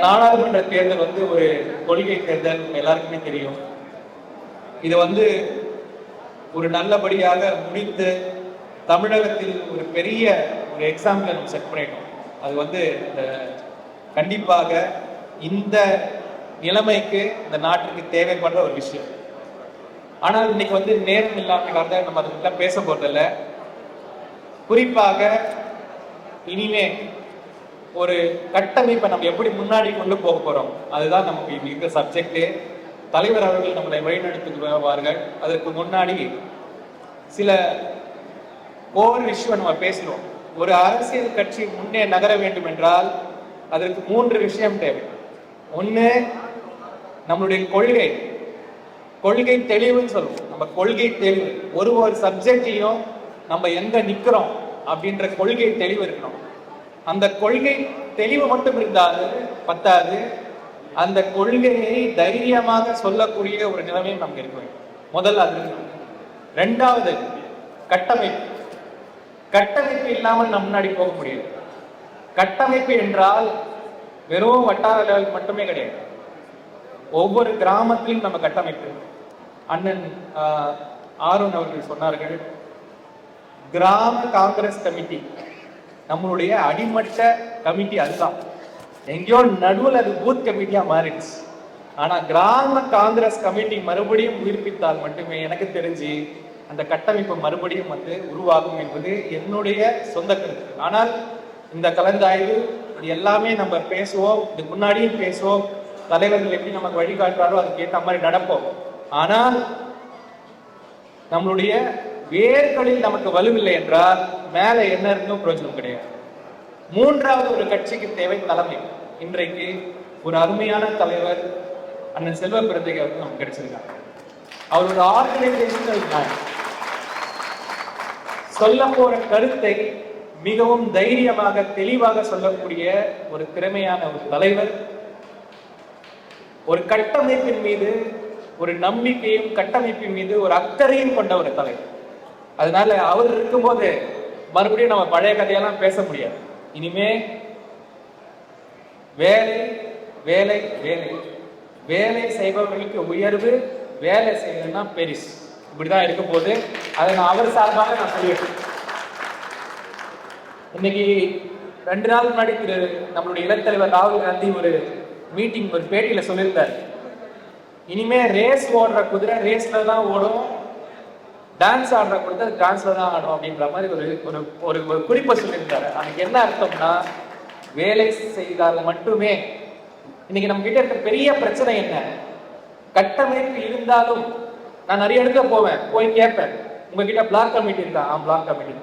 நாடாளுமன்ற தேர்தல் வந்து ஒரு கொள்கை தேர்தல் எல்லாருக்குமே தெரியும். இது வந்து ஒரு நல்லபடியாக முடிந்து தமிழகத்தில் ஒரு பெரிய ஒரு எக்ஸாம்பிள் நம்ம செட் பண்ணிட்டோம். அது வந்து கண்டிப்பாக இந்த நிலைமைக்கு இந்த நாட்டுக்கு தேவைப்படுற ஒரு விஷயம். ஆனால் இன்னைக்கு வந்து நேரம் இல்லாமல் நம்ம அதை பேச போறதில்ல. குறிப்பாக இனிமே ஒரு கட்டமைப்பை நம்ம எப்படி முன்னாடி கொண்டு போக போறோம், அதுதான் நமக்கு இருக்கிற சப்ஜெக்ட். தலைவர் அவர்கள் நம்மளை வழிநடத்துவார்கள். அதற்கு முன்னாடி சில ஓவர் விஷயம் நம்ம பேசணும். ஒரு அரசியல் கட்சி முன்னே நகர வேண்டும் என்றால் அதற்கு 3 விஷயம் தேவை. ஒண்ணு, நம்மளுடைய கொள்கை தெளிவுன்னு சொல்லுவோம். நம்ம கொள்கை தெளிவு, ஒரு சப்ஜெக்டையும் நம்ம எங்க நிக்கிறோம் அப்படின்ற கொள்கை தெளிவு இருக்கணும். அந்த கொள்கை தெளிவு மட்டும் இருந்தால் பத்தாது, அந்த கொள்கையை தைரியமாக சொல்லக்கூடிய ஒரு நிலைமையும் நமக்கு இருக்க வேண்டும். முதல்ல அது. ரெண்டாவது, கட்டமைப்பு இல்லாமல் நம்ம முன்னாடி போக முடியாது. கட்டமைப்பு என்றால் வெறும் வட்டார லெவல் மட்டுமே கிடையாது. ஒவ்வொரு கிராமத்திலும் நம்ம கட்டமைப்பு. அண்ணன் ஆரோன் அவர்கள் சொன்னார்கள், கிராம காங்கிரஸ் கமிட்டி நம்மளுடைய அடிமட்ட கமிட்டி. அதுதான் எங்கேயோ நடுவில் அது பூத் கமிட்டியா மாறிடுச்சு. ஆனா கிராம காங்கிரஸ் கமிட்டி மறுபடியும் உயிர்ப்பித்தால் மட்டுமே எனக்கு தெரிஞ்சு அந்த கட்டமைப்பு மறுபடியும் வந்து உருவாகும் என்பது என்னுடைய சொந்த கருத்து. ஆனால் இந்த கலந்தாய்வு இது எல்லாமே நம்ம பேசுவோம், இதுக்கு முன்னாடியும் பேசுவோம். தலைவர்கள் எப்படி நமக்கு வழிகாட்டுறாரோ அதுக்கு ஏற்ற மாதிரி நடப்போம். ஆனால் நம்மளுடைய வேர்களில் நமக்கு வலுவில்லை என்றால் மேல என்ன இருந்தும் பிரயோஜனம் கிடையாது. மூன்றாவது, ஒரு கட்சிக்கு தேவை தலைமை. இன்றைக்கு ஒரு அருமையான தலைவர் அண்ணன் செல்வ பிறந்தகை அவர்கள் நமக்கு கிடைச்சிருக்காங்க. அவரோட ஆர்கனைசேஷனல் சொல்ல போற கருத்தை மிகவும் தைரியமாக தெளிவாக சொல்லக்கூடிய ஒரு திறமையான ஒரு தலைவர். ஒரு கட்டமைப்பின் மீது ஒரு நம்பிக்கையும் கட்டமைப்பின் மீது ஒரு அக்கறையும் கொண்ட ஒரு தலைவர். அதனால அவர் இருக்கும்போது மறுபடியும் நம்ம பழைய கதையெல்லாம் பேச முடியாது. இனிமே வேலை வேலை வேலை வேலை செய்பவர்களுக்கு உயர்வு, வேலை செய்யணும்னா பெரிஸ், இப்படிதான் இருக்கும் போது அதை நான் அவர் சார்பாக நான் சொல்லிட்டேன். இன்னைக்கு 2 நாள் முன்னாடி நம்மளுடைய இளத்தலைவர் ராகுல் காந்தி ஒரு மீட்டிங், ஒரு பேட்டியில சொல்லியிருந்தார், இனிமே ரேஸ் ஓடுற குதிரை ரேஸ்ல தான் ஓடும், டான்ஸ் ஆடுற குதிரை டான்ஸ்ல தான் ஆடும் அப்படின்ற மாதிரி ஒரு குறிப்பை சொல்லியிருந்தாரு. அதுக்கு என்ன அர்த்தம்னா, வேலை செய்தால் மட்டுமே. இன்னைக்கு நம்ம கிட்ட இருக்க பெரிய பிரச்சனை என்ன, கட்டமைப்பு இருந்தாலும் நான் நிறைய இடத்துல போவேன், போய் கேட்பேன், உங்ககிட்ட பிளாக் கமிட்டி இருக்கா? Block committee.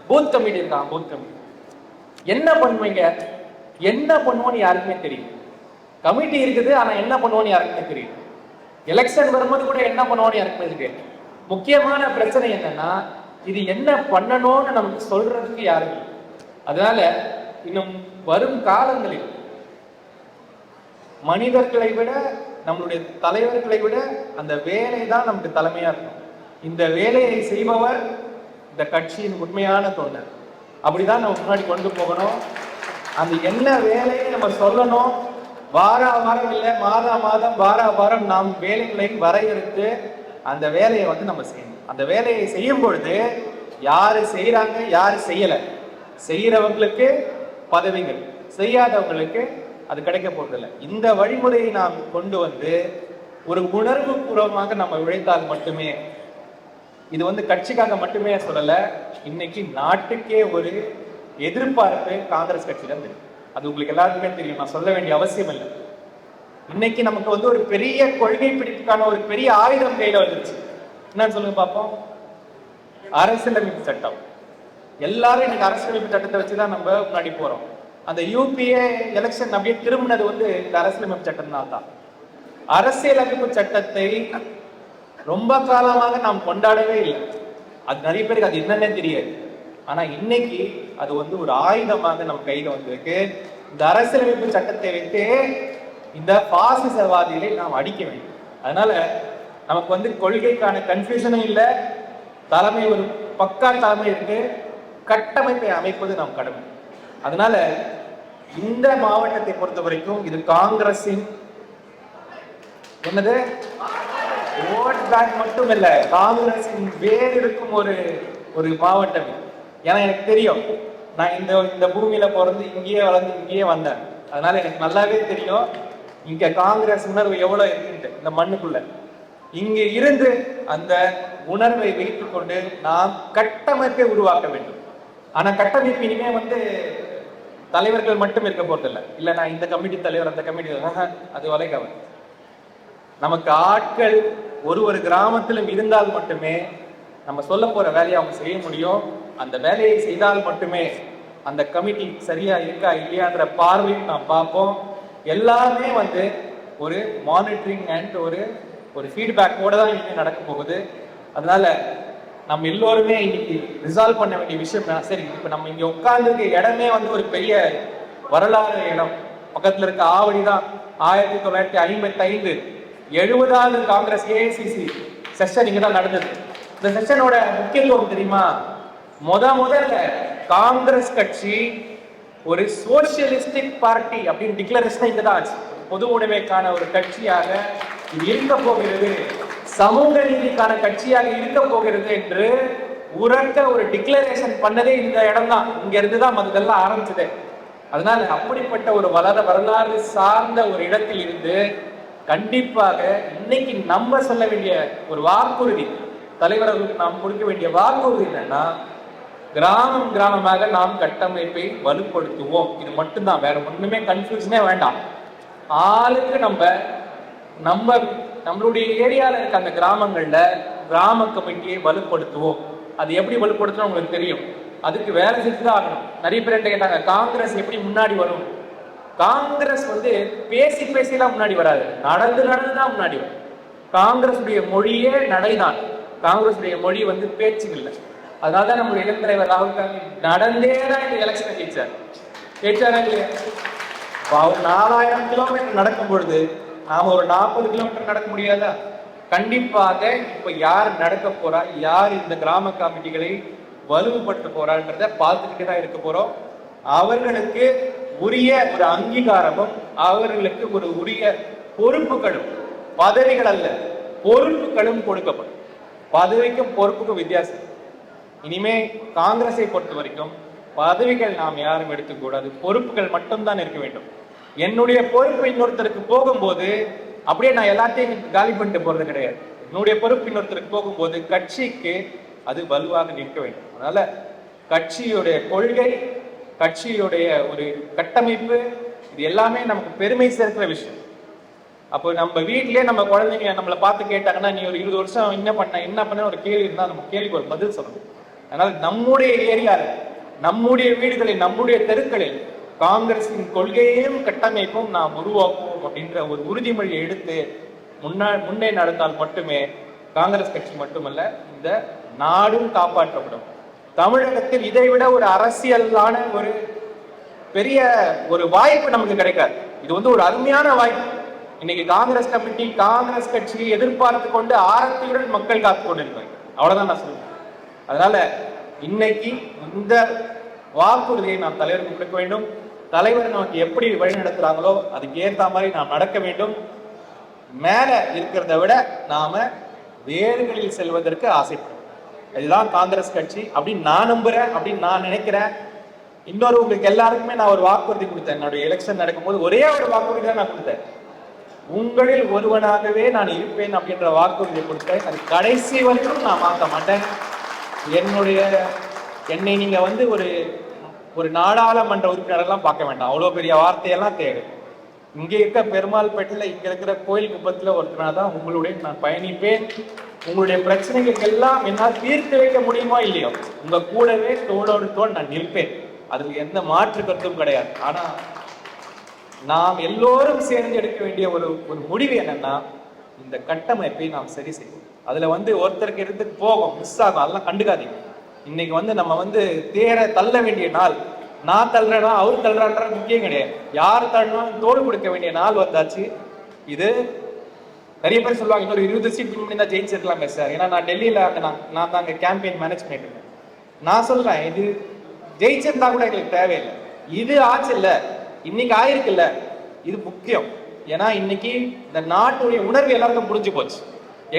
பூத் கமிட்டி இருக்கா? Booth committee. என்ன பண்ணுவீங்க? என்ன பண்ணுவோன்னு யாருக்குமே தெரியும். கமிட்டி இருக்குது, ஆனா என்ன பண்ணுவோன்னு யாருக்குமே தெரியும். எலெக்ஷன் வரும்போது கூட என்ன பண்ணுவோன்னு யாருக்குமே தெரியும். முக்கியமான பிரச்சனை என்னன்னா, இது என்ன பண்ணணும்னு நமக்கு சொல்றதுக்கு யாரும் இல்லை. அதனால இன்னும் வரும் காலங்களில் மனிதர்களை விட, நம்மளுடைய தலைவர்களை விட அந்த வேலை தான் நமக்கு தலைமையா இருக்கும். இந்த வேலையை செய்பவர் இந்த கட்சியின் உண்மையான தொண்டர். அப்படிதான் நம்ம முன்னாடி கொண்டு போகணும். அந்த என்ன வேலையை நம்ம சொல்லணும். வாரம் இல்லை, மாதம் வாரம் நாம் வேலைகளை வரையறுத்து அந்த வேலையை வந்து நம்ம செய்யணும். அந்த வேலையை செய்யும் பொழுது யாரு செய்யறாங்க, யாரு செய்யல, செய்யறவங்களுக்கு பதவிகள், செய்யாதவங்களுக்கு அது கிடைக்க போறதில்லை. இந்த வழிமுறையை நாம் கொண்டு வந்து ஒரு உணர்வு பூர்வமாக நம்ம உழைத்தால் மட்டுமே, இது வந்து கட்சிக்காக மட்டுமே சொல்லல, இன்னைக்கு நாட்டுக்கே ஒரு எதிர்பார்ப்பு காங்கிரஸ் கட்சியில இருக்கு. அது உங்களுக்கு எல்லாருக்குமே தெரியும், நான் சொல்ல வேண்டிய அவசியம் இல்லை. இன்னைக்கு நமக்கு வந்து ஒரு பெரிய கொள்கை பிடிப்புக்கான ஒரு பெரிய ஆயுதம் கையில வந்துருச்சு. என்னன்னு சொல்லுங்க பார்ப்போம். அரசியலமைப்பு சட்டம். எல்லாரும் இன்னைக்கு அரசியலமைப்பு சட்டத்தை வச்சுதான் நம்ம முன்னாடி போறோம். அந்த யூபிஏ எலெக்ஷன் அப்படியே திரும்பினது வந்து இந்த அரசியலமைப்பு சட்டம் தான். அரசியலமைப்பு சட்டத்தை ரொம்ப காலமாக நாம் கொண்டாடவே இல்லை. அது நிறைய பேருக்கு அது என்னன்னே தெரியாது. ஆனா இன்னைக்கு அது வந்து ஒரு ஆயுதமாக நம்ம கையில வந்திருக்கு. இந்த அரசியலமைப்பு சட்டத்தை வைத்து இந்த பாசிசவாதிகளை நாம் அடிக்க வேண்டும். அதனால நமக்கு வந்து கொள்கைக்கான கன்ஃபியூஷனும் இல்லை, தலைமை ஒரு பக்கா தலைமை இருக்கு, கட்டமைப்பை அமைப்பது நாம் கடமை. அதனால இந்த மாவட்டத்தை பொறுத்த வரைக்கும் இது காங்கிரசின் என்னது ஓட் பேங்க் மட்டும் இல்ல, காங்கிரசின் வேர் இருக்கும் ஒரு ஒரு மாவட்டம். ஏன்னா எனக்கு தெரியும், நான் இந்த இந்த பூமியில பிறந்து இங்கேயே வளர்ந்து இங்கேயே வந்தேன். அதனால எனக்கு நல்லாவே தெரியும் இங்க காங்கிரஸ் உணர்வு எவ்வளவு இருக்குன்ட்டு இந்த மண்ணுக்குள்ள. இங்க இருந்து அந்த உணர்வை வைத்துக் கொண்டு நாம் கட்டமைப்பை உருவாக்க வேண்டும். ஆனா கட்டமைப்பு இனிமே தலைவர்கள் மட்டும் இருக்க போறதில்லை. இல்ல நான் இந்த கமிட்டி தலைவர் அந்த கமிட்டி, அது வலைகவன். நமக்கு ஆட்கள் ஒரு கிராமத்திலும் இருந்தால் மட்டுமே நம்ம சொல்ல போற வேலையை அவங்க செய்ய முடியும். அந்த வேலையை செய்தால் மட்டுமே அந்த கமிட்டி சரியா இருக்கா இல்லையான்ற பார்வையும் நாம் பார்ப்போம். எல்லாமே ஒரு மானிட்டரிங் அண்ட் ஒரு ஃபீட்பேக்கோட தான் இன்னும் நடக்க போகுது. அதனால நம்ம எல்லோருமே இன்னைக்கு ரிசால்வ் பண்ண வேண்டிய விஷயம் சரி, இப்ப நம்ம இங்க உட்கார்ந்துருக்க இடமே ஒரு பெரிய வரலாறு இடம். பக்கத்துல இருக்க ஆவடி தான் 1955 70வது காங்கிரஸ் ஏஐசிசி செஷன் இங்க தான் நடந்தது. இந்த செஷனோட முக்கியத்துவம் தெரியுமா? முதல்ல காங்கிரஸ் கட்சி ஒரு சோசியலிஸ்டிக் பார்ட்டி அப்படின்னு டிக்ளரேஷன் இங்க தான் ஆச்சு. பொது உடைமைக்கான ஒரு கட்சியாக இது இருக்க போகிறது, சமூக நீதிக்கான கட்சியாக இருக்க போகிறது என்று உரக்க ஒரு டிக்ளரேஷன் பண்ணதே இந்த இடம் தான். இங்க இருந்துதான் அதெல்லாம் ஆரம்பிச்சது. அதனால அப்படிப்பட்ட ஒரு வரலாறு சார்ந்த ஒரு இடத்தில் இருந்து கண்டிப்பாக இன்னைக்கு நம்ம சொல்ல வேண்டிய ஒரு வாக்குறுதி, தலைவர்களுக்கு நாம் கொடுக்க வேண்டிய வாக்குறுதி என்னன்னா, கிராமமாக நாம் கட்டமைப்பை வலுப்படுத்துவோம். இது மட்டும்தான், வேற ஒண்ணுமே கன்ஃபியூஷனே வேண்டாம். ஆளுக்கு நம்மளுடைய ஏரியால இருக்க அந்த கிராமங்கள்ல கிராம கமிட்டியை வலுப்படுத்துவோம். அது எப்படி வலுப்படுத்தணும் உங்களுக்கு தெரியும். அதுக்கு வேலை செஞ்சுதான் ஆகணும். நிறைய பேர் கேட்டாங்க, காங்கிரஸ் எப்படி முன்னாடி வரும்? காங்கிரஸ் பேசிலாம் முன்னாடி வராது, நடந்துதான் முன்னாடி வரும். காங்கிரஸுடைய மொழியே நடைதான். காங்கிரஸுடைய மொழி பேச்சுகள் இல்லை. அதனாலதான் நம்முடைய இளம் தலைவர் ராகுல் காந்தி நடந்தேதான் இந்த எலெக்ஷனை ஜெயிச்சாரா இல்லையா? அவர் 4000 கிலோமீட்டர் நடக்கும் பொழுது நாம ஒரு 40 கிலோமீட்டர் நடக்க முடியாதா? கண்டிப்பாக இப்ப யார் நடக்க போறா, யார் இந்த கிராம கமிட்டிகளை வலுப்படுத்த போறான்றத பார்த்துக்கிட்டு தான் இருக்க போறோம். அவர்களுக்கு உரிய ஒரு அங்கீகாரமும் அவர்களுக்கு ஒரு உரிய பொறுப்புகளும், பதவிகள் அல்ல பொறுப்புகளும் கொடுக்கப்படும். பதவிக்கும் பொறுப்புக்கும் வித்தியாசம். இனிமே காங்கிரஸை பொறுத்த வரைக்கும் பதவிகள் நாம் யாரும் எடுத்துக்கூடாது, பொறுப்புகள் மட்டும்தான் இருக்க வேண்டும். என்னுடைய பொறுப்பு இன்னொருத்தருக்கு போகும்போது அப்படியே நான் எல்லாத்தையும் காலி பண்ணிட்டு போறது கிடையாது. என்னுடைய பொறுப்பு இன்னொருத்தருக்கு போகும்போது கட்சிக்கு அது வலுவாக நிற்க வேண்டும். அதனால கட்சியுடைய கொள்கை, கட்சியுடைய ஒரு கட்டமைப்பு, இது எல்லாமே நமக்கு பெருமை சேர்க்கிற விஷயம். அப்போ நம்ம வீட்டிலேயே நம்ம குழந்தைங்க நம்மளை பார்த்து கேட்டாங்கன்னா, நீ ஒரு 20 வருஷம் என்ன பண்ண ஒரு கேள்வி இருந்தால் நம்ம கேள்விக்கு ஒரு பதில் சொல்லணும். அதனால நம்முடைய ஏரியாவில், நம்முடைய வீடுகளில், நம்முடைய தெருக்களில் காங்கிரசின் கொள்கையையும் கட்டமைப்பும் நாம் உருவாக்குவோம் அப்படின்ற ஒரு உறுதிமொழியை எடுத்து முன்னே நடந்தால் மட்டுமே காங்கிரஸ் கட்சி மட்டுமல்ல, இந்த நாடும் காப்பாற்றப்படும். தமிழகத்தில் இதைவிட ஒரு அரசியலான ஒரு பெரிய ஒரு வாய்ப்பு நமக்கு கிடைக்காது. இது ஒரு அருமையான வாய்ப்பு. இன்னைக்கு காங்கிரஸ் கமிட்டி, காங்கிரஸ் கட்சியை எதிர்பார்த்து கொண்டு ஆரத்தியுடன் மக்கள் காத்து கொண்டிருக்காங்க. அவ்வளவுதான் நான் சொல்லுவேன். அதனால இன்னைக்கு இந்த வாக்குறுதியை நாம் தலைவருக்கு கொடுக்க வேண்டும். தலைவர் நமக்கு எப்படி வழி நடத்துறாங்களோ அதுக்கு ஏற்ற மாதிரி நாம் நடக்க வேண்டும். மேல இருக்கிறத விட நாம வேறுகளில் செல்வதற்கு ஆசைப்படும். இதுதான் காங்கிரஸ் கட்சி அப்படின்னு நான் நம்புறேன், அப்படின்னு நான் நினைக்கிறேன். இன்னொரு உங்களுக்கு எல்லாருக்குமே நான் ஒரு வாக்குறுதி கொடுத்தேன். என்னுடைய எலெக்ஷன் நடக்கும்போது ஒரே ஒரு வாக்குறுதி தான் நான் கொடுத்தேன். உங்களில் ஒருவனாகவே நான் இருப்பேன் அப்படின்ற வாக்குறுதியை கொடுத்தேன். அது கடைசி வரைக்கும் நான் மாற்ற மாட்டேன். என்னை நீங்க ஒரு நாடாளுமன்ற உறுப்பினரெல்லாம் பார்க்க வேண்டாம். அவ்வளவு பெரிய வார்த்தையெல்லாம் தேவை. இங்க இருக்க பெருமாள் பேட்டில், இங்க இருக்கிற கோயில் குப்பத்துல ஒருத்தனா தான் உங்களுடைய நான் பயணிப்பேன். உங்களுடைய பிரச்சனைகளுக்கு எல்லாம் என்னால் தீர்த்து வைக்க முடியுமா இல்லையோ, உங்க கூடவே தோளோடு தோள் நான் நிற்பேன். அதுல எந்த மாற்று கருத்தும் கிடையாது. ஆனா நாம் எல்லோரும் சேர்ந்து எடுக்க வேண்டிய ஒரு முடிவு என்னன்னா, இந்த கட்டமைப்பை நாம் சரி செய்வோம். அதுல ஒருத்தருக்கு இடத்துக்கு போகும், மிஸ் ஆகும், அதெல்லாம் கண்டுக்காதீங்க. இன்னைக்கு நம்ம தேர தள்ள வேண்டிய நாள். நான் தள்ளுறேனா அவர் தள்ளுறான்ற முக்கியம் கிடையாது. யார் தள்ளினாலும் தோல் கொடுக்க வேண்டிய நாள் வந்தாச்சு. இது நிறைய பேர் சொல்லுவாங்க, இன்னொரு 20 சீட் பண்ணி தான் ஜெயிச்சிருக்கலாமே சார். ஏன்னா நான் டெல்லியில நான் தாங்க கேம்பெயின் மேனேஜ் பண்ணிட்டு இருக்கேன். நான் சொல்றேன், இது ஜெயிச்சிருந்தா கூட எங்களுக்கு தேவையில்லை. இது ஆச்சு இல்ல, இன்னைக்கு ஆயிருக்குல்ல, இது முக்கியம். ஏன்னா இன்னைக்கு இந்த நாட்டுடைய உணர்வு எல்லாருக்கும் புரிஞ்சு போச்சு.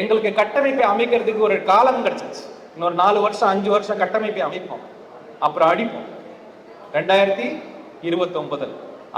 எங்களுக்கு கட்டமைப்பை அமைக்கிறதுக்கு ஒரு காலம் கிடைச்சிச்சு. இன்னொரு 4 வருஷம் 5 வருஷம் கட்டமைப்பை அமைப்போம், அப்புறம் அடிப்போம் 2029.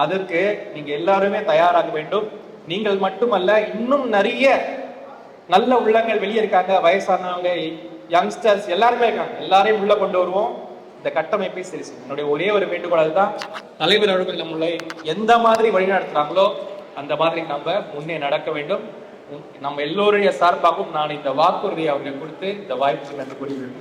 அதற்கு நீங்க எல்லாருமே தயாராக வேண்டும். நீங்கள் மட்டுமல்ல, இன்னும் நிறைய நல்ல உள்ளங்கள் வெளியே இருக்காங்க. வயசானவங்க, யங்ஸ்டர்ஸ் எல்லாருமே இருக்காங்க. எல்லாரையும் உள்ள கொண்டு வருவோம். இந்த கட்டமைப்பை சரி செய்யும். என்னுடைய ஒரே ஒரு வேண்டுகோள் அதுதான். தலைவர் அவர்கள் நம்மளை எந்த மாதிரி வழிநடத்துறாங்களோ அந்த மாதிரி நம்ம முன்னே நடக்க வேண்டும். நம்ம எல்லோருடைய சார்பாகவும் நான் இந்த வாக்குறுதியை அவர்கள் கொடுத்து இந்த வாய்ப்பு நன்றி கூறுகிறேன்.